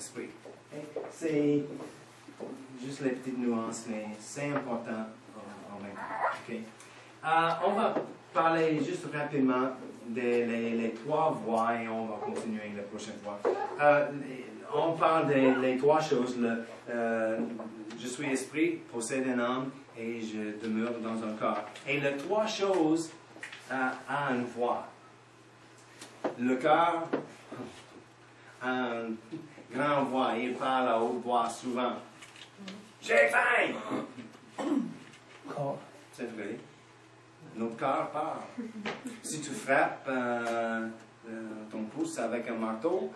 Saint-Esprit. C'est juste les petites nuances, mais c'est important en même temps. Okay? On va parler juste rapidement des trois voies et on va continuer la prochaine fois. On parle des trois choses. Je suis esprit, possède une âme et je demeure dans un corps. Et les trois choses a une voix. Le cœur a une grande voix. Il parle à haute voix souvent. J'ai faim! C'est vrai. Notre cœur parle. Si tu frappes ton pouce avec un marteau,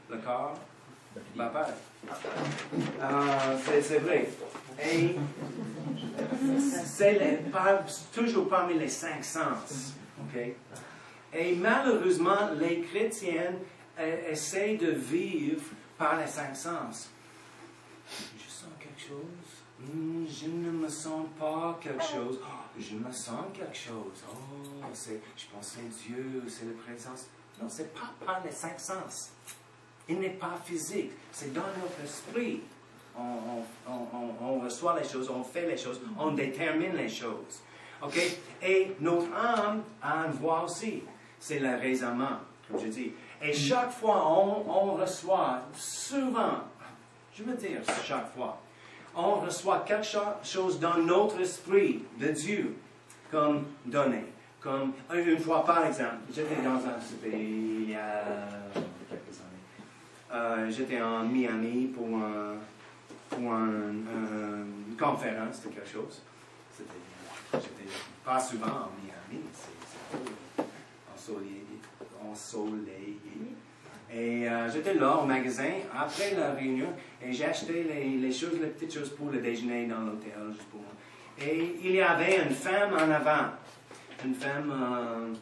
le cœur va perdre. C'est vrai. Et c'est toujours parmi les 5 sens. Okay? Et malheureusement, les chrétiens essaient de vivre par les 5 sens. Je sens quelque chose. Je ne me sens pas quelque chose. Oh, je me sens quelque chose. Oh, je pense que c'est Dieu, c'est la présence. Non, ce n'est pas par les 5 sens. Il n'est pas physique. C'est dans notre esprit. On reçoit les choses, on fait les choses, on détermine les choses. OK? Et notre âme a une voix aussi. C'est le raisonnement, comme je dis. Et chaque fois, on reçoit souvent, je veux dire chaque fois, on reçoit quelque chose dans notre esprit de Dieu comme donné. Comme une fois, par exemple, j'étais dans un pays il y a quelques années. J'étais en Miami pour une conférence de quelque chose. J'étais pas souvent en Miami, c'est ensoleillé. Et j'étais là au magasin après la réunion et j'ai acheté les petites choses pour le déjeuner dans l'hôtel, juste pour moi. Et il y avait une femme en avant, une femme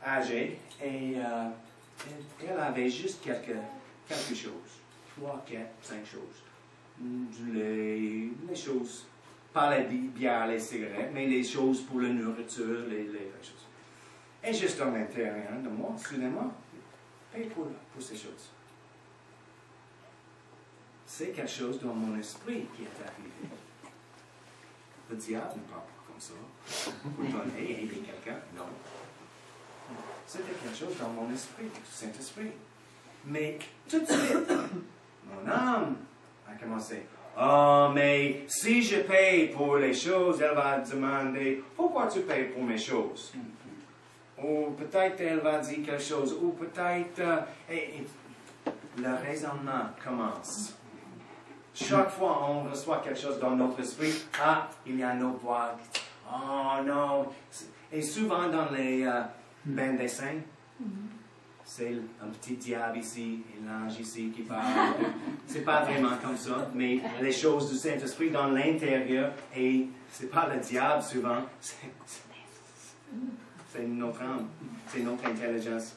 âgée, et elle avait juste quelque chose, 3, 4, 5 choses. Les choses, pas les bières, les cigarettes, mais les choses pour la nourriture, les choses. Et juste à l'intérieur de moi, soudainement, paye pour ces choses. C'est quelque chose dans mon esprit qui est arrivé. Le diable ne parle pas comme ça. Pour donner et aider quelqu'un, non. C'était quelque chose dans mon esprit, le Saint-Esprit. Mais tout de suite, mon âme a commencé. Oh, mais si je paye pour les choses, elle va demander, pourquoi tu payes pour mes choses? Ou peut-être elle va dire quelque chose, ou peut-être... le raisonnement commence. Chaque fois on reçoit quelque chose dans notre esprit, il y a nos voix. Oh non! Et souvent dans les bandes dessins, c'est un petit diable ici, et l'ange ici qui parle. C'est pas vraiment comme ça, mais les choses du Saint-Esprit dans l'intérieur, et c'est pas le diable souvent, c'est notre âme, c'est notre intelligence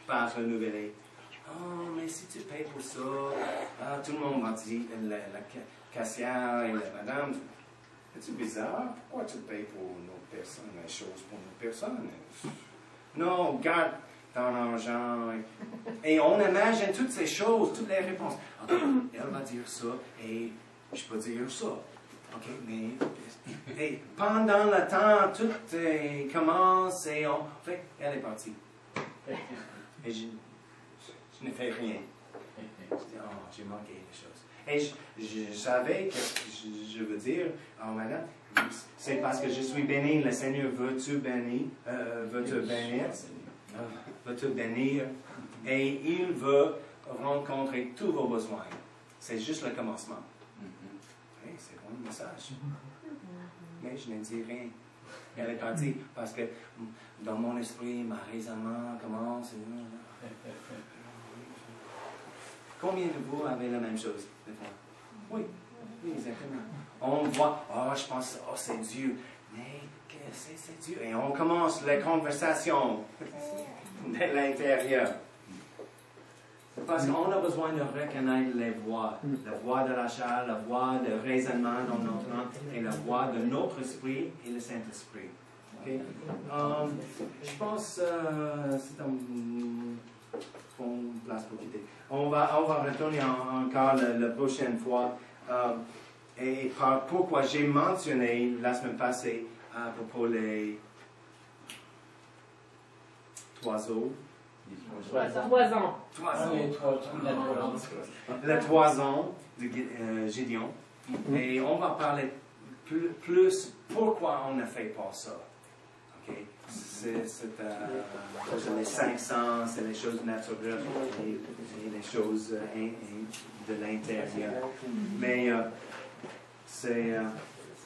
par renouveler. Oh, mais si tu payes pour ça, tout le monde va dire, la caissière et la madame, c'est bizarre, pourquoi tu payes pour nos personnes, les choses pour nos personnes? Non, garde ton argent. Et on imagine toutes ces choses, toutes les réponses. Ok, elle va dire ça, et je peux dire ça. Ok, mais et pendant le temps, tout commence et on fait, elle est partie. Et je n'ai fait rien. Je dis, oh, j'ai manqué les choses. Et je savais que je veux dire, oh madame, c'est parce que je suis béni, le Seigneur veut te bénir, veut te bénir, et il veut rencontrer tous vos besoins. C'est juste le commencement. Hey, c'est bon le message. Mais je ne dis rien. Elle est partie parce que dans mon esprit, ma raisonnement commence. Combien de vous avez la même chose des fois? Oui, exactement. On voit, oh, je pense, oh, c'est Dieu. Mais c'est Dieu. Et on commence la conversation de l'intérieur. Parce qu'on a besoin de reconnaître les voix. La voix de la chair, la voix de raisonnement dans notre âme, et la voix de notre esprit et le Saint-Esprit. Okay? Je pense que c'est prends place pour quitter. On va retourner encore la prochaine fois. Et pourquoi j'ai mentionné la semaine passée à propos des oiseaux. La toison de Gédéon. Et on va parler plus pourquoi on ne fait pas ça. Okay? C'est les 500, c'est les choses naturelles et les choses de l'intérieur. Mais c'est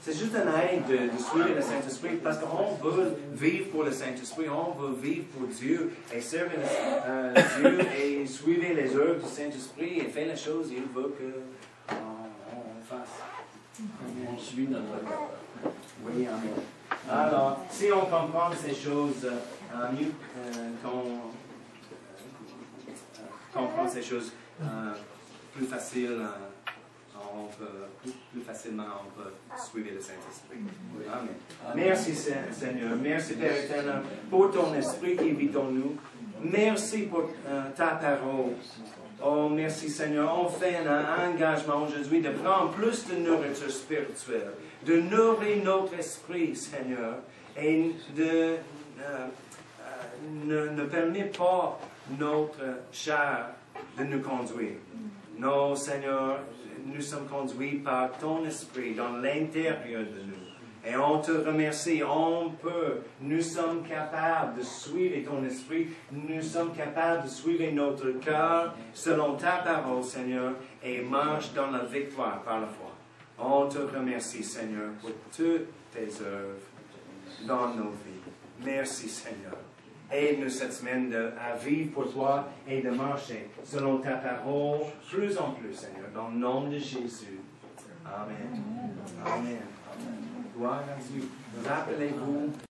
juste un aide de suivre le Saint-Esprit parce qu'on veut vivre pour le Saint-Esprit, on veut vivre pour Dieu et servir Dieu et suivre les œuvres du Saint-Esprit et faire les choses qu'il veut qu'on fasse. On suit notre cœur. Oui, amen. Alors, si on comprend ces choses mieux comprend ces choses plus faciles, plus facilement on peut suivre le Saint-Esprit. Amen. Merci Seigneur. Merci Père éternel pour ton esprit qui vit en nous. Merci pour ta parole. Oh, merci Seigneur. On fait un engagement aujourd'hui de prendre plus de nourriture spirituelle, de nourrir notre esprit, Seigneur, et de ne permet pas notre chair de nous conduire. Non, Seigneur, nous sommes conduits par ton esprit dans l'intérieur de nous. Et on te remercie, nous sommes capables de suivre ton esprit, nous sommes capables de suivre notre cœur selon ta parole, Seigneur, et marche dans la victoire par la foi. On te remercie, Seigneur, pour toutes tes œuvres dans nos vies. Merci, Seigneur. Aide-nous cette semaine à vivre pour toi et de marcher selon ta parole plus en plus, Seigneur, dans le nom de Jésus. Amen. Amen. Gloire à Dieu. Rappelez-vous